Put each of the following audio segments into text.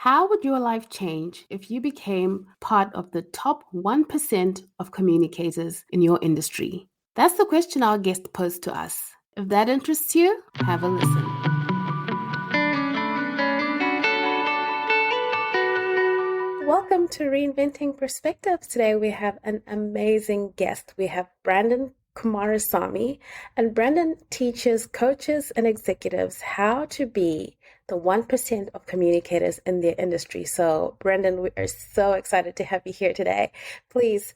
How would your life change if you became part of the top 1% of communicators in your industry? That's the question our guest posed to us. If that interests you, have a listen. Welcome to Reinventing Perspectives. Today we have an amazing guest. We have Brenden Kumarasamy, and Brenden teaches coaches and executives how to be the 1% of communicators in their industry. So, Brenden, we are so excited to have you here today. Please,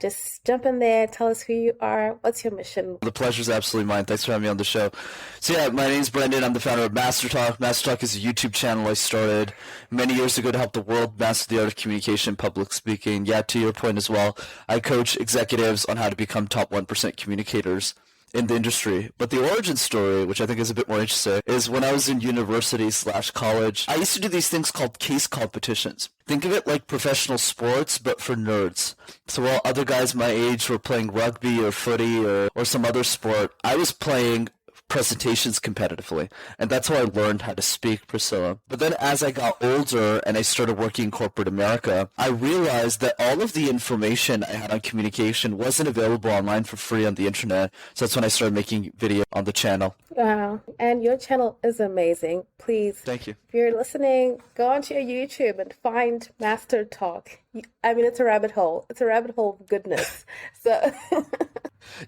just jump in there. Tell us who you are. What's your mission? The pleasure is absolutely mine. Thanks for having me on the show. So yeah, my name is Brenden. I'm the founder of MasterTalk. MasterTalk is a YouTube channel I started many years ago to help the world master the art of communication, public speaking. Yeah, to your point as well, I coach executives on how to become top 1% communicators in the industry. But the origin story, which I think is a bit more interesting, is when I was in university/college, I used to do these things called case competitions. Think of it like professional sports, but for nerds. So while other guys my age were playing rugby or footy or some other sport, I was playing presentations competitively. And that's how I learned how to speak, Priscilla. But then as I got older and I started working in corporate America, I realized that all of the information I had on communication wasn't available online for free on the internet. So that's when I started making video on the channel. Wow. And your channel is amazing. Please, thank you. If you're listening, go onto your YouTube and find MasterTalk. I mean, it's a rabbit hole. It's a rabbit hole of goodness. So...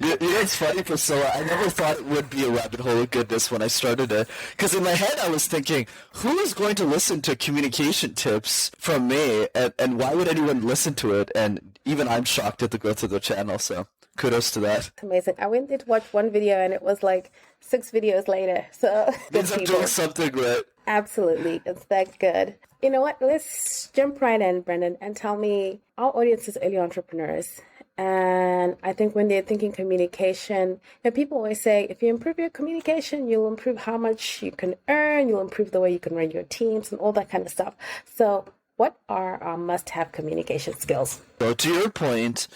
It's funny, Priscilla. I never thought it would be a rabbit hole of goodness when I started it. Because in my head, I was thinking, who is going to listen to communication tips from me? And why would anyone listen to it? And even I'm shocked at the growth of the channel. So kudos to that. Amazing. I went there to watch one video and it was like 6 videos later. So means I'm doing something right. Absolutely. It's that good. You know what? Let's jump right in, Brenden, and tell me, our audience is early entrepreneurs. And I think when they're thinking communication, people always say, if you improve your communication, you'll improve how much you can earn, you'll improve the way you can run your teams and all that kind of stuff. So what are our must-have communication skills? So to your point,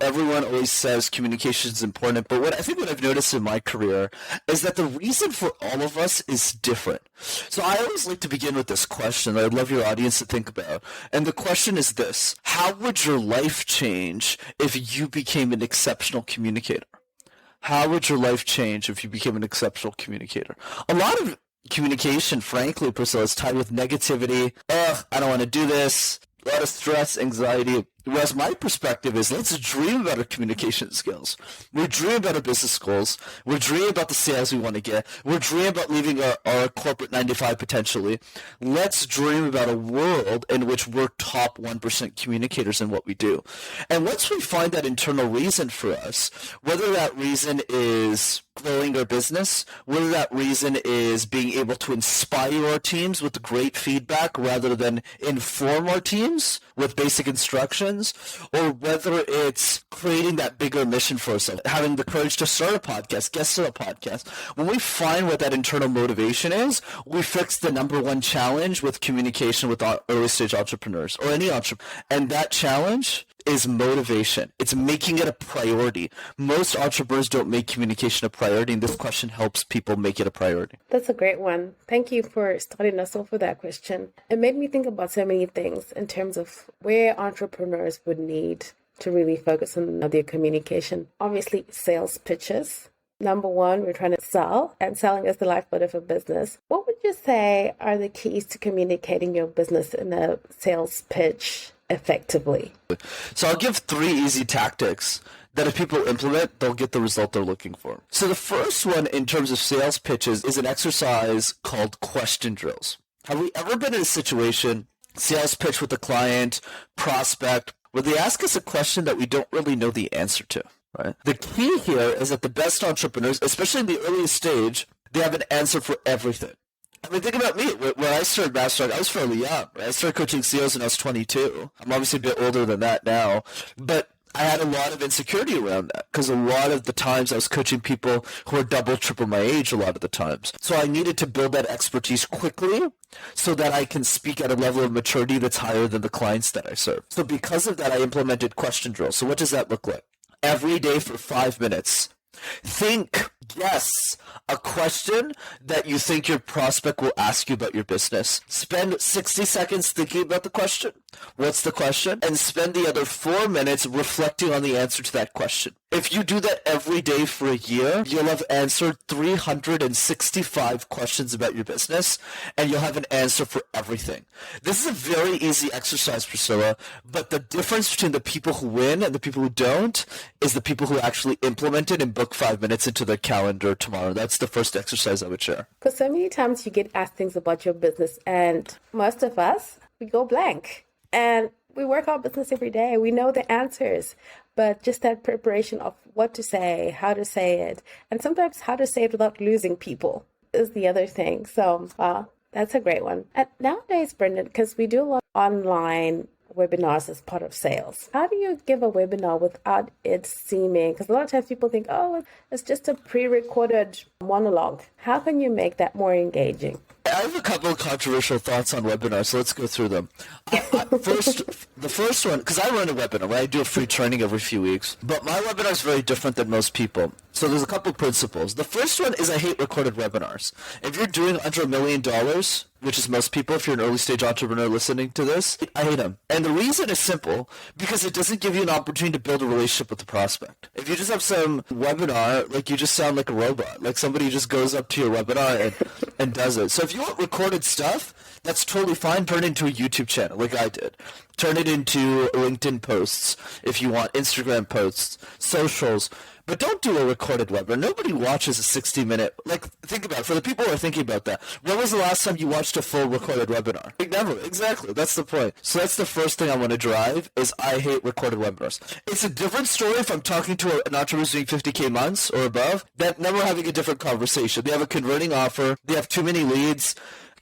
everyone always says communication is important, but what I've noticed in my career is that the reason for all of us is different. So I always like to begin with this question that I'd love your audience to think about. And the question is this: how would your life change if you became an exceptional communicator? How would your life change if you became an exceptional communicator? A lot of communication, frankly, Priscilla, is tied with negativity. I don't want to do this. A lot of stress, anxiety. Whereas my perspective is, let's dream about our communication skills. We're dreaming about our business goals. We're dreaming about the sales we want to get. We're dreaming about leaving our corporate 9-to-5 potentially. Let's dream about a world in which we're top 1% communicators in what we do. And once we find that internal reason for us, whether that reason is growing our business, whether that reason is being able to inspire our teams with great feedback rather than inform our teams with basic instructions, or whether it's creating that bigger mission for ourselves, having the courage to start a podcast, guest on a podcast. When we find what that internal motivation is, we fix the number one challenge with communication with early stage entrepreneurs or any entrepreneur. And that challenge is motivation. It's making it a priority. Most entrepreneurs don't make communication a priority, and this question helps people make it a priority. That's a great one. Thank you for starting us off with that question. It made me think about so many things in terms of where entrepreneurs would need to really focus on their communication. Obviously, sales pitches. Number one, we're trying to sell, and selling is the lifeblood of a business. What would you say are the keys to communicating your business in a sales pitch effectively? So I'll give 3 easy tactics that if people implement, they'll get the result they're looking for. So the first one in terms of sales pitches is an exercise called question drills. Have we ever been in a situation, sales pitch with a client, prospect, where they ask us a question that we don't really know the answer to? Right? The key here is that the best entrepreneurs, especially in the earliest stage, they have an answer for everything. I mean, think about me. When I started MasterTalk, I was fairly young. Right? I started coaching CEOs when I was 22. I'm obviously a bit older than that now. But I had a lot of insecurity around that because a lot of the times I was coaching people who were double, triple my age a lot of the times. So I needed to build that expertise quickly so that I can speak at a level of maturity that's higher than the clients that I serve. So because of that, I implemented question drills. So what does that look like? Every day for 5 minutes, Guess a question that you think your prospect will ask you about your business. Spend 60 seconds thinking about the question. What's the question? And spend the other 4 minutes reflecting on the answer to that question. If you do that every day for a year, you'll have answered 365 questions about your business, and you'll have an answer for everything. This is a very easy exercise, Priscilla, but the difference between the people who win and the people who don't is the people who actually implement it and book 5 minutes into their calendar tomorrow. That's the first exercise I would share. Because so many times you get asked things about your business, and most of us, we go blank. And we work our business every day. We know the answers, but just that preparation of what to say, how to say it, and sometimes how to say it without losing people is the other thing. So that's a great one. And nowadays, Brenden, because we do a lot of online webinars as part of sales, how do you give a webinar without it seeming, because a lot of times people think, oh, it's just a pre-recorded monologue. How can you make that more engaging? I have a couple of controversial thoughts on webinars, so let's go through them. The first one, because I run a webinar, right? I do a free training every few weeks, but my webinar is very different than most people. So there's a couple of principles. The first one is I hate recorded webinars. If you're doing under $1 million, which is most people, if you're an early stage entrepreneur listening to this, I hate them. And the reason is simple, because it doesn't give you an opportunity to build a relationship with the prospect. If you just have some webinar, like you just sound like a robot, like somebody just goes up to your webinar and does it. So if you want recorded stuff, that's totally fine. Turn it into a YouTube channel like I did. Turn it into LinkedIn posts if you want, Instagram posts, socials. But don't do a recorded webinar. Nobody watches a 60-minute. Like, think about it. For the people who are thinking about that, when was the last time you watched a full recorded webinar? Like, never. Exactly. That's the point. So that's the first thing I want to drive is I hate recorded webinars. It's a different story if I'm talking to an entrepreneur doing 50K months or above, that then we're having a different conversation. They have a converting offer. They have too many leads.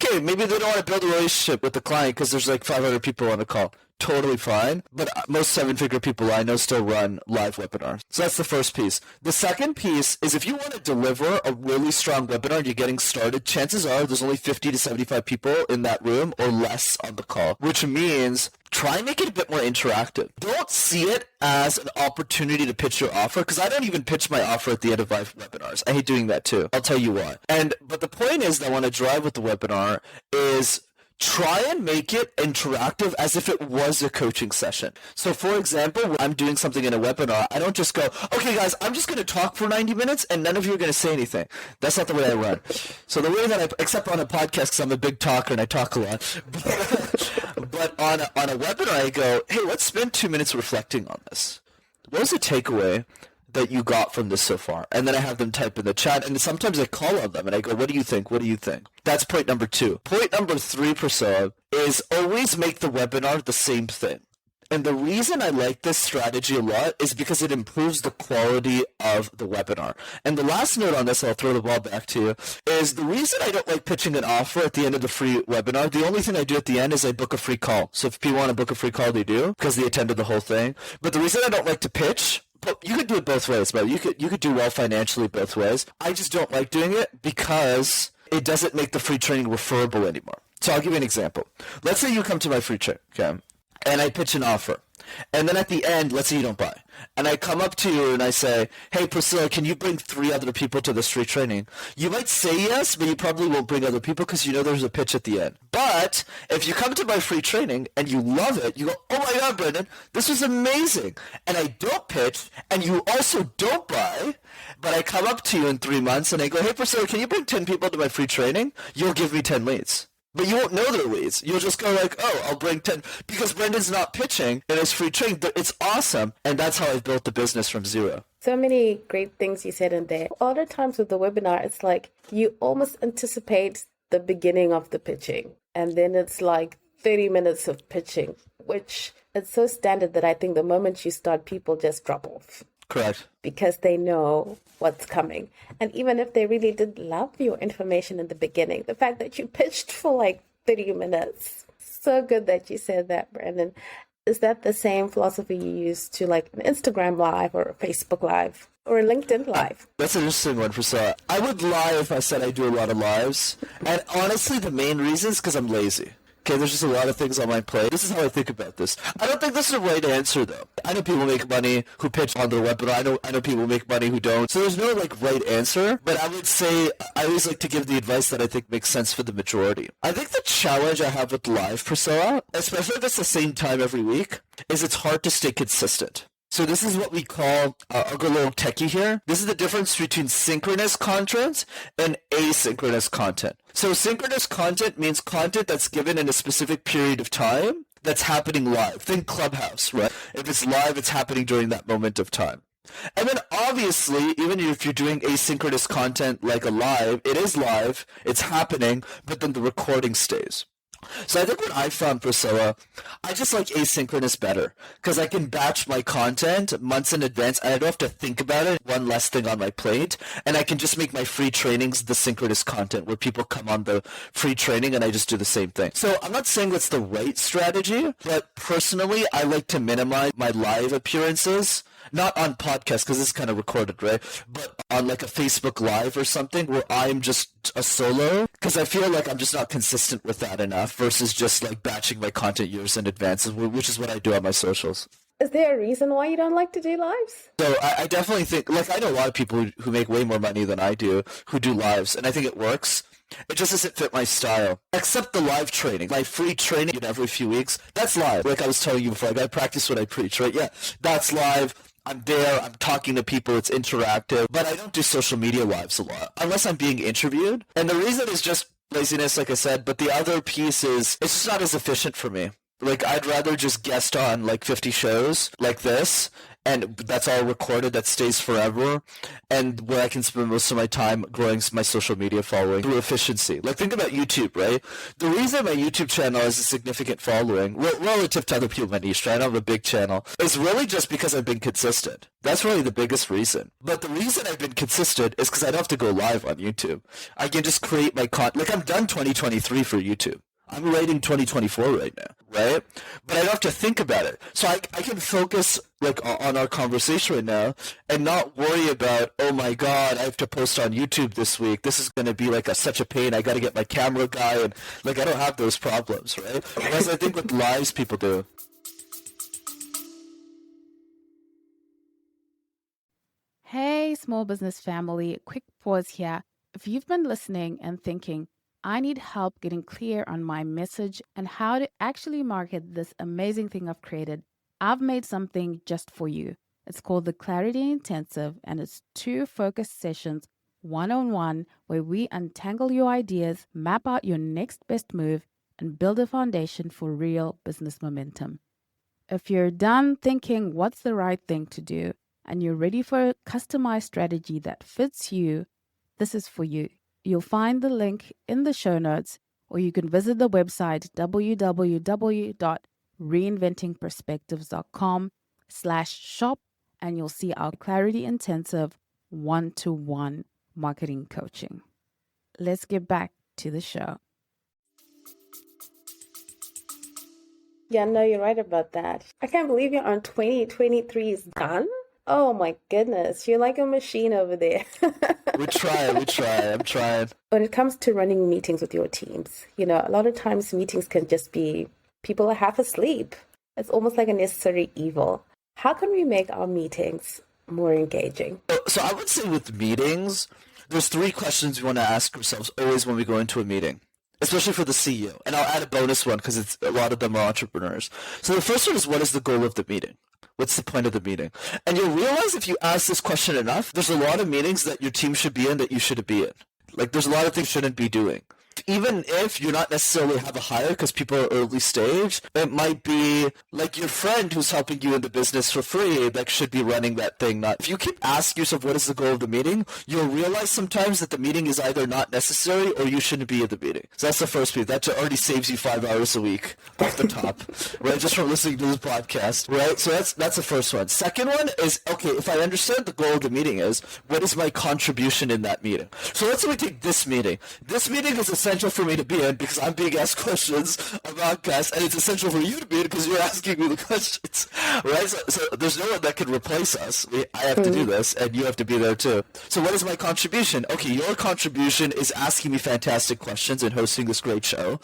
Okay, maybe they don't want to build a relationship with the client because there's like 500 people on the call. Totally fine, but most seven-figure people I know still run live webinars. So that's the first piece. The second piece is if you want to deliver a really strong webinar and you're getting started, chances are there's only 50 to 75 people in that room or less on the call, which means try and make it a bit more interactive. Don't see it as an opportunity to pitch your offer, because I don't even pitch my offer at the end of live webinars. I hate doing that too. I'll tell you why. But the point is that I want to drive with the webinar is try and make it interactive as if it was a coaching session. So for example, when I'm doing something in a webinar, I don't just go, okay guys, I'm just going to talk for 90 minutes and none of you are going to say anything. That's not the way I run. So the way that except on a podcast, because I'm a big talker and I talk a lot, but on a webinar I go, hey, let's spend 2 minutes reflecting on this. What was the takeaway that you got from this so far? And then I have them type in the chat, and sometimes I call on them and I go, what do you think? What do you think? That's point number 2. Point number 3, Priscilla, is always make the webinar the same thing. And the reason I like this strategy a lot is because it improves the quality of the webinar. And the last note on this, I'll throw the ball back to you, is the reason I don't like pitching an offer at the end of the free webinar, the only thing I do at the end is I book a free call. So if people want to book a free call, they do, because they attended the whole thing. But the reason I don't like to pitch, but you could do it both ways, bro. You could do well financially both ways. I just don't like doing it because it doesn't make the free training referable anymore. So I'll give you an example. Let's say you come to my free training, okay, and I pitch an offer. And then at the end, let's say you don't buy. And I come up to you and I say, hey, Priscilla, can you bring 3 other people to this free training? You might say yes, but you probably won't bring other people because you know there's a pitch at the end. But if you come to my free training and you love it, you go, oh my God, Brenden, this was amazing. And I don't pitch and you also don't buy, but I come up to you in 3 months and I go, hey, Priscilla, can you bring 10 people to my free training? You'll give me 10 leads. But you won't know their leads. You'll just go like, oh, I'll bring 10. Because Brendan's not pitching in his free training. It's awesome. And that's how I built the business from zero. So many great things you said in there. Other times with the webinar, it's like you almost anticipate the beginning of the pitching. And then it's like 30 minutes of pitching, which is so standard that I think the moment you start, people just drop off. Correct. Because they know what's coming. And even if they really did love your information in the beginning, the fact that you pitched for like 30 minutes, so good that you said that, Brenden. Is that the same philosophy you use to like an Instagram live or a Facebook live or a LinkedIn live? That's an interesting one, Priscilla. I would lie if I said I do a lot of lives. And honestly, the main reason is because I'm lazy. okay, there's just a lot of things on my plate. This is how I think about this. I don't think this is the right answer, though. I know people make money who pitch on their webinar. I know people make money who don't. So there's no, like, right answer. But I would say I always like to give the advice that I think makes sense for the majority. I think the challenge I have with live, Priscilla, especially if it's the same time every week, is it's hard to stay consistent. So this is what we call, I'll go a little techie here. This is the difference between synchronous content and asynchronous content. So synchronous content means content that's given in a specific period of time that's happening live. Think Clubhouse, right? If it's live, it's happening during that moment of time. And then obviously, even if you're doing asynchronous content like a live, it is live, it's happening, but then the recording stays. So I think what I found, Priscilla, I just like asynchronous better because I can batch my content months in advance and I don't have to think about it, one less thing on my plate, and I can just make my free trainings the synchronous content where people come on the free training and I just do the same thing. So I'm not saying that's the right strategy, but personally I like to minimize my live appearances. Not on podcast because this is kind of recorded, right? But on like a Facebook Live or something where I'm just a solo because I feel like I'm just not consistent with that enough versus just like batching my content years in advance, which is what I do on my socials. Is there a reason why you don't like to do lives? So I definitely think, like I know a lot of people who make way more money than I do who do lives, and I think it works. It just doesn't fit my style. Except the live training. My free training every few weeks, that's live. Like I was telling you before, I practice what I preach, right? Yeah, that's live. I'm there, I'm talking to people, it's interactive, but I don't do social media lives a lot, unless I'm being interviewed. And the reason is just laziness, like I said, but the other piece is, it's just not as efficient for me. Like, I'd rather just guest on, like, 50 shows like this, and that's all recorded, that stays forever, and where I can spend most of my time growing my social media following through efficiency. Like, think about YouTube, right? The reason my YouTube channel has a significant following, relative to other people in my niche, right? I don't have a big channel, is really just because I've been consistent. That's really the biggest reason. But the reason I've been consistent is because I don't have to go live on YouTube. I can just create my content. Like, I'm done 2023 for YouTube. I'm writing 2024 right now, right? But I don't have to think about it. So I can focus like on our conversation right now and not worry about, oh my God, I have to post on YouTube this week. This is going to be like such a pain. I got to get my camera guy and like I don't have those problems, right? Whereas I think with lives people do. Hey, small business family, quick pause here. If you've been listening and thinking, I need help getting clear on my message and how to actually market this amazing thing I've created, I've made something just for you. It's called the Clarity Intensive, and it's 2 focused sessions, one-on-one, where we untangle your ideas, map out your next best move, and build a foundation for real business momentum. If you're done thinking what's the right thing to do, and you're ready for a customized strategy that fits you, this is for you. You'll find the link in the show notes, or you can visit the website www.reinventingperspectives.com/shop, and you'll see our Clarity Intensive 1-to-1 marketing coaching. Let's get back to the show. Yeah, no, you're right about that. I can't believe you're on 2023 is done. Oh my goodness, you're like a machine over there. We try, I'm trying. When it comes to running meetings with your teams, a lot of times meetings can just be people are half asleep. It's almost like a necessary evil. How can we make our meetings more engaging? So I would say with meetings, there's 3 questions we want to ask ourselves always when we go into a meeting, especially for the CEO. And I'll add a bonus one because a lot of them are entrepreneurs. So the first one is, what is the goal of the meeting? What's the point of the meeting? And you'll realize if you ask this question enough, there's a lot of meetings that your team should be in that you shouldn't be in. Like, there's a lot of things you shouldn't be doing. Even if you not necessarily have a hire because people are early stage, it might be like your friend who's helping you in the business for free that should be running that thing. If you keep asking yourself what is the goal of the meeting, you'll realize sometimes that the meeting is either not necessary or you shouldn't be at the meeting. So that's the first piece. That already saves you 5 hours a week off the top, right? Just from listening to this podcast, right? So that's the first one. Second one is, okay, if I understand the goal of the meeting is, what is my contribution in that meeting? So let's say we take this meeting. This meeting is a essential for me to be in because I'm being asked questions about guests, and it's essential for you to be in because you're asking me the questions, right? So there's no one that can replace us. I have to do this, and you have to be there too. So what is my contribution? Okay, your contribution is asking me fantastic questions and hosting this great show,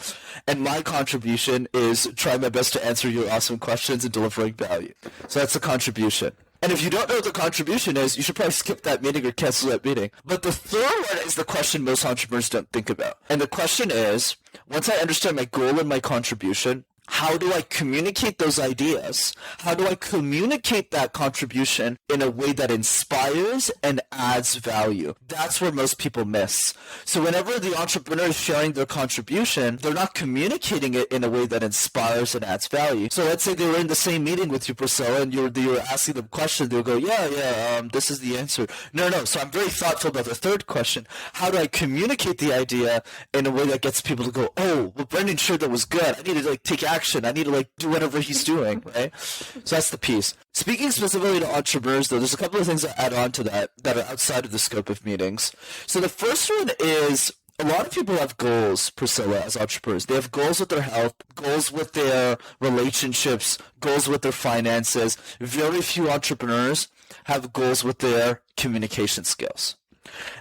and my contribution is trying my best to answer your awesome questions and delivering value. So that's the contribution. And if you don't know what the contribution is, you should probably skip that meeting or cancel that meeting. But the third one is the question most entrepreneurs don't think about. And the question is, once I understand my goal and my contribution, how do I communicate those ideas? How do I communicate that contribution in a way that inspires and adds value? That's where most people miss. So whenever the entrepreneur is sharing their contribution, they're not communicating it in a way that inspires and adds value. So let's say they were in the same meeting with you, Priscilla, and you were asking them questions. They'll go, this is the answer. No. So I'm very thoughtful about the third question. How do I communicate the idea in a way that gets people to go, oh, well, Brenden shared that was good. I need to take action. I need to do whatever he's doing, right? So that's the piece. Speaking specifically to entrepreneurs, though, there's a couple of things that add on to that are outside of the scope of meetings. So the first one is a lot of people have goals, Priscilla, as entrepreneurs. They have goals with their health, goals with their relationships, goals with their finances. Very few entrepreneurs have goals with their communication skills.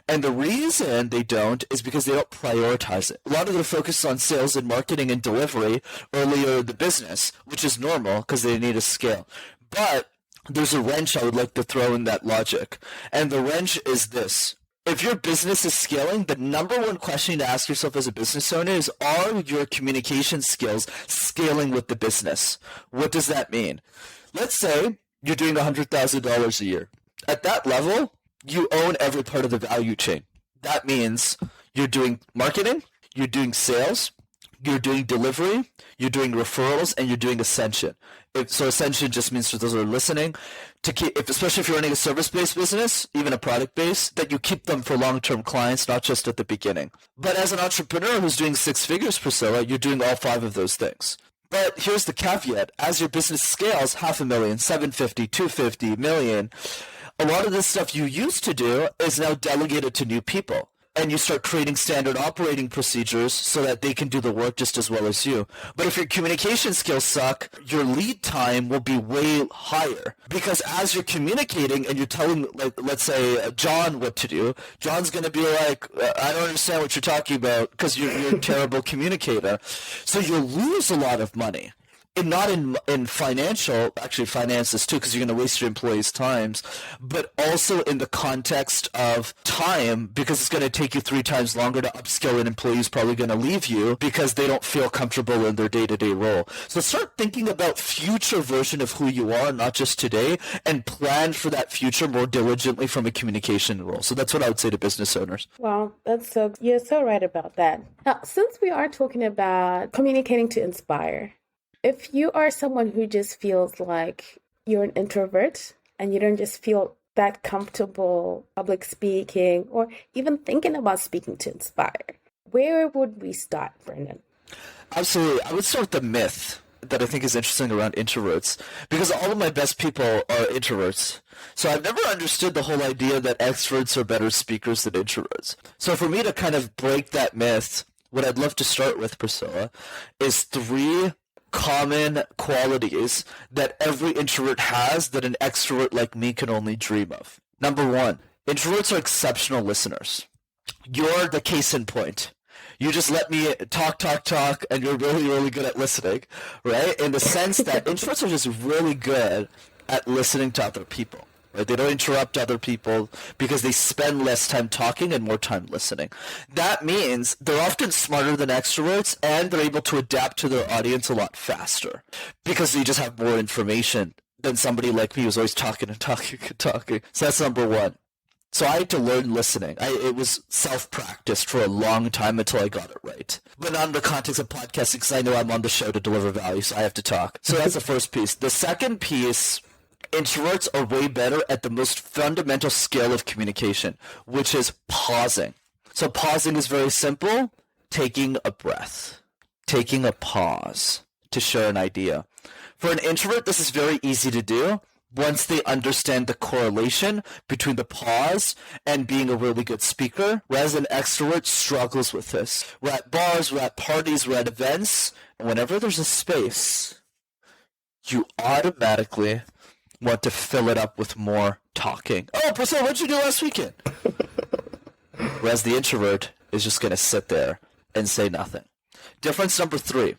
And the reason they don't is because they don't prioritize it. A lot of their focus is on sales and marketing and delivery earlier in the business, which is normal because they need to scale. But there's a wrench I would like to throw in that logic. And the wrench is this. If your business is scaling, the number one question to ask yourself as a business owner is, are your communication skills scaling with the business? What does that mean? Let's say you're doing $100,000 a year. At that level, you own every part of the value chain. That means you're doing marketing, you're doing sales, you're doing delivery, you're doing referrals, and you're doing ascension. So ascension just means, for those who are listening, especially if you're running a service-based business, even a product-based, that you keep them for long-term clients, not just at the beginning. But as an entrepreneur who's doing 6 figures, Priscilla, you're doing all 5 of those things. But here's the caveat. As your business scales, $500,000, $750,000, $250,000, $1 million, a lot of this stuff you used to do is now delegated to new people. And you start creating standard operating procedures so that they can do the work just as well as you. But if your communication skills suck, your lead time will be way higher. Because as you're communicating and you're telling, let's say, John what to do, John's going to be like, I don't understand what you're talking about because you're a terrible communicator. So you'll lose a lot of money. And not in financial, actually finances too, because you're going to waste your employees' times, but also in the context of time, because it's going to take you 3 times longer to upskill an employee who's probably going to leave you because they don't feel comfortable in their day-to-day role. So start thinking about future version of who you are, not just today, and plan for that future more diligently from a communication role. So that's what I would say to business owners. Wow, you're so right about that. Now, since we are talking about communicating to inspire, if you are someone who just feels like you're an introvert and you don't just feel that comfortable public speaking or even thinking about speaking to inspire, where would we start, Brenden? Absolutely. I would start with the myth that I think is interesting around introverts, because all of my best people are introverts. So I've never understood the whole idea that extroverts are better speakers than introverts. So for me to kind of break that myth, what I'd love to start with, Priscilla, is 3 common qualities that every introvert has that an extrovert like me can only dream of. Number 1, introverts are exceptional listeners. You're the case in point. You just let me talk, and you're really, really good at listening, right? In the sense that introverts are just really good at listening to other people. Right? They don't interrupt other people because they spend less time talking and more time listening. That means they're often smarter than extroverts, and they're able to adapt to their audience a lot faster because they just have more information than somebody like me who's always talking. So that's number 1. So I had to learn listening. It was self-practiced for a long time until I got it right. But not in the context of podcasting, because I know I'm on the show to deliver value, so I have to talk. So that's the first piece. The second piece, introverts are way better at the most fundamental skill of communication, which is pausing. So pausing is very simple. Taking a breath. Taking a pause to share an idea. For an introvert, this is very easy to do. once they understand the correlation between the pause and being a really good speaker, whereas an extrovert struggles with this. We're at bars, we're at parties, we're at events, and whenever there's a space, you automatically want to fill it up with more talking. Oh, Priscilla, what'd you do last weekend? Whereas the introvert is just going to sit there and say nothing. Difference number 3.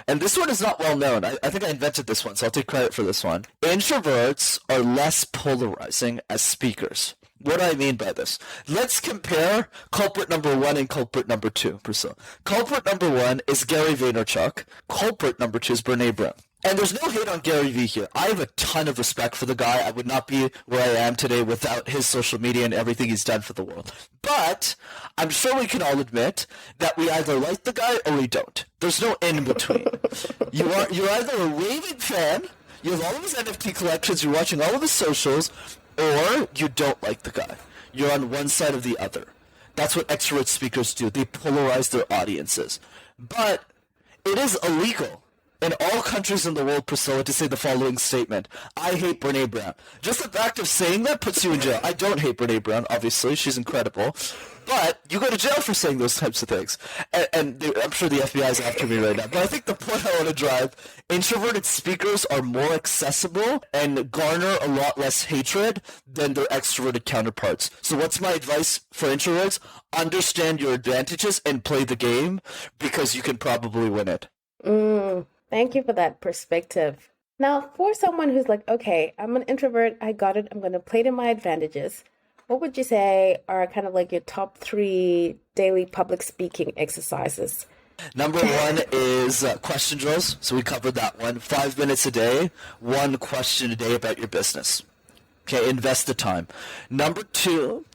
And this one is not well known. I think I invented this one, so I'll take credit for this one. Introverts are less polarizing as speakers. What do I mean by this? Let's compare culprit number 1 and culprit number 2, Priscilla. Culprit number 1 is Gary Vaynerchuk. Culprit number 2 is Brene Brown. And there's no hate on Gary Vee here. I have a ton of respect for the guy. I would not be where I am today without his social media and everything he's done for the world. But I'm sure we can all admit that we either like the guy or we don't. There's no in between. You're either a raving fan, you have all of his NFT collections, you're watching all of his socials, or you don't like the guy. You're on one side or the other. That's what extrovert speakers do. They polarize their audiences. But it is illegal in all countries in the world, Priscilla, to say the following statement: I hate Brene Brown. Just the fact of saying that puts you in jail. I don't hate Brene Brown, obviously. She's incredible. But you go to jail for saying those types of things. And I'm sure the FBI is after me right now. But I think the point I want to drive, introverted speakers are more accessible and garner a lot less hatred than their extroverted counterparts. So what's my advice for introverts? Understand your advantages and play the game, because you can probably win it. Thank you for that perspective. Now, for someone who's like, okay, I'm an introvert, I got it, I'm going to play to my advantages, what would you say are kind of like your top 3 daily public speaking exercises? Number 1 is question drills. So we covered that one. 5 minutes a day, 1 question a day about your business. Okay, invest the time. Number 2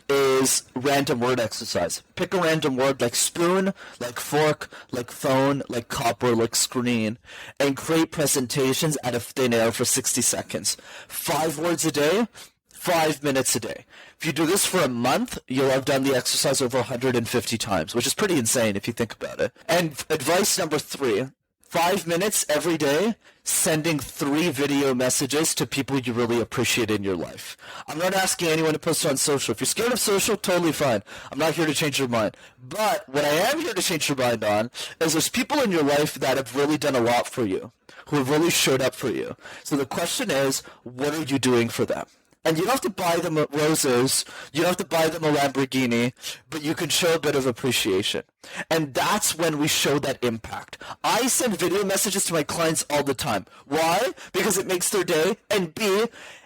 is random word exercise. Pick a random word like spoon, like fork, like phone, like copper, like screen, and create presentations out of thin air for 60 seconds. 5 words a day, 5 minutes a day. If you do this for a month, you'll have done the exercise over 150 times, which is pretty insane if you think about it. And advice number 3, 5 minutes every day, sending 3 video messages to people you really appreciate in your life. I'm not asking anyone to post on social. If you're scared of social, totally fine. I'm not here to change your mind. But what I am here to change your mind on is there's people in your life that have really done a lot for you, who have really showed up for you. So the question is, what are you doing for them? And you don't have to buy them roses, you don't have to buy them a Lamborghini, but you can show a bit of appreciation. And that's when we show that impact. I send video messages to my clients all the time. Why? Because it makes their day, and B,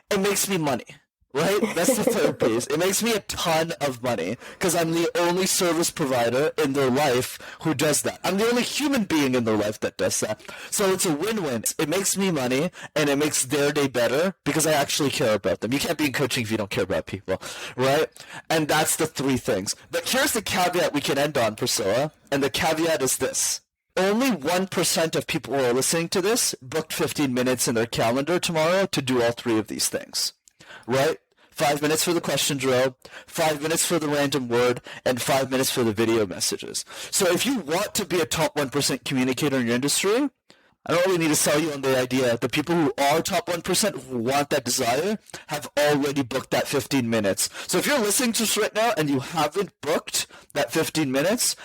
it makes me money. Right? That's the third piece. It makes me a ton of money because I'm the only service provider in their life who does that. I'm the only human being in their life that does that. So it's a win-win. It makes me money and it makes their day better because I actually care about them. You can't be in coaching if you don't care about people, right? And that's the 3 things. But here's the caveat we can end on, Priscilla, and the caveat is this. Only 1% of people who are listening to this booked 15 minutes in their calendar tomorrow to do all 3 of these things. Right? 5 minutes for the question drill, 5 minutes for the random word, and 5 minutes for the video messages. So if you want to be a top 1% communicator in your industry, I don't really need to sell you on the idea. The people who are top 1% who want that desire have already booked that 15 minutes. So if you're listening to this right now and you haven't booked that 15 minutes,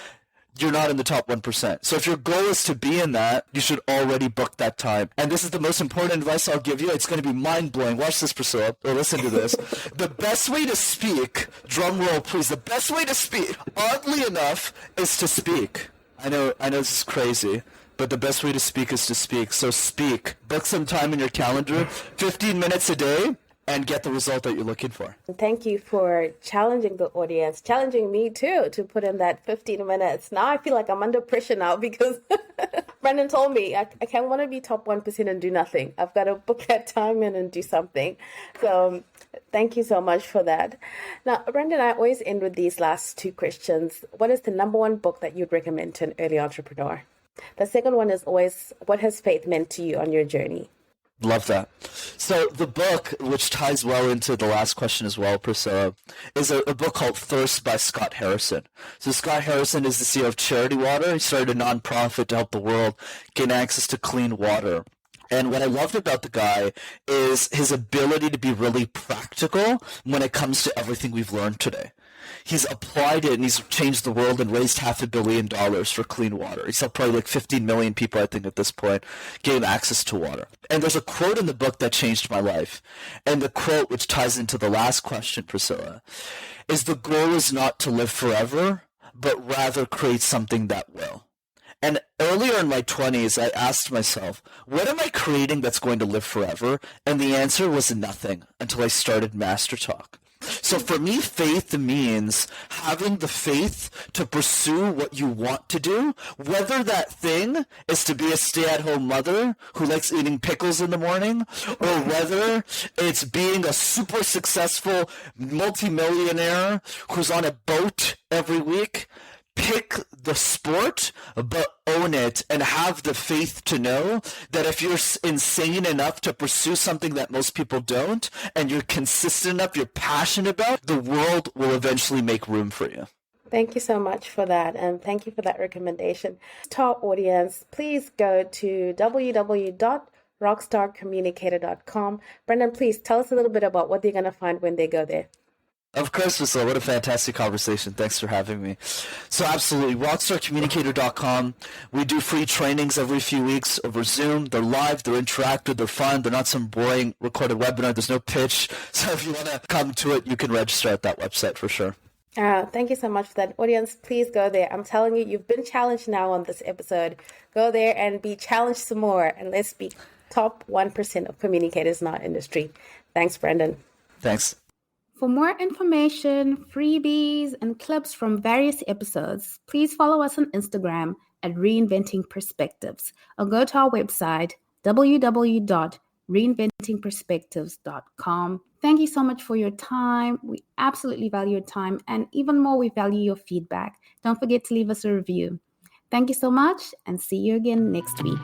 you're not in the top 1%. So if your goal is to be in that, you should already book that time. And this is the most important advice I'll give you. It's going to be mind-blowing. Watch this, Priscilla, or listen to this. The best way to speak, drum roll please, the best way to speak, oddly enough, is to speak. I know this is crazy, but the best way to speak is to speak. So speak. Book some time in your calendar, 15 minutes a day, and get the result that you're looking for. Thank you for challenging the audience, challenging me too, to put in that 15 minutes. Now I feel like I'm under pressure now because Brenden told me I can't want to be top 1% and do nothing. I've got to book that time in and do something. So thank you so much for that. Now, Brenden, I always end with these last 2 questions. What is the number 1 book that you'd recommend to an early entrepreneur? The second one is always, what has faith meant to you on your journey? Love that. So the book, which ties well into the last question as well, Priscilla, is a book called Thirst by Scott Harrison. So Scott Harrison is the CEO of Charity Water. He started a nonprofit to help the world gain access to clean water. And what I loved about the guy is his ability to be really practical when it comes to everything we've learned today. He's applied it and he's changed the world and raised $500 million for clean water. He's helped probably like 15 million people, I think, at this point, gain access to water. And there's a quote in the book that changed my life. And the quote, which ties into the last question, Priscilla, is the goal is not to live forever, but rather create something that will. And earlier in my 20s, I asked myself, what am I creating that's going to live forever? And the answer was nothing until I started MasterTalk. So for me, faith means having the faith to pursue what you want to do, whether that thing is to be a stay-at-home mother who likes eating pickles in the morning, or whether it's being a super successful multimillionaire who's on a boat every week. Pick the sport, but own it and have the faith to know that if you're insane enough to pursue something that most people don't, and you're consistent enough, you're passionate about, the world will eventually make room for you. Thank you so much for that, and thank you for that recommendation. To our audience, please go to www.rockstarcommunicator.com. Brenden, please tell us a little bit about what they're going to find when they go there. Of course, Priscilla. What a fantastic conversation. Thanks for having me. So absolutely, rockstarcommunicator.com. We do free trainings every few weeks over Zoom. They're live, they're interactive, they're fun. They're not some boring recorded webinar. There's no pitch. So if you want to come to it, you can register at that website for sure. Thank you so much for that. Audience, please go there. I'm telling you, you've been challenged now on this episode. Go there and be challenged some more. And let's be top 1% of communicators in our industry. Thanks, Brenden. Thanks. For more information, freebies, and clips from various episodes, please follow us on Instagram at Reinventing Perspectives, or go to our website, www.reinventingperspectives.com. Thank you so much for your time. We absolutely value your time, and even more, we value your feedback. Don't forget to leave us a review. Thank you so much, and see you again next week.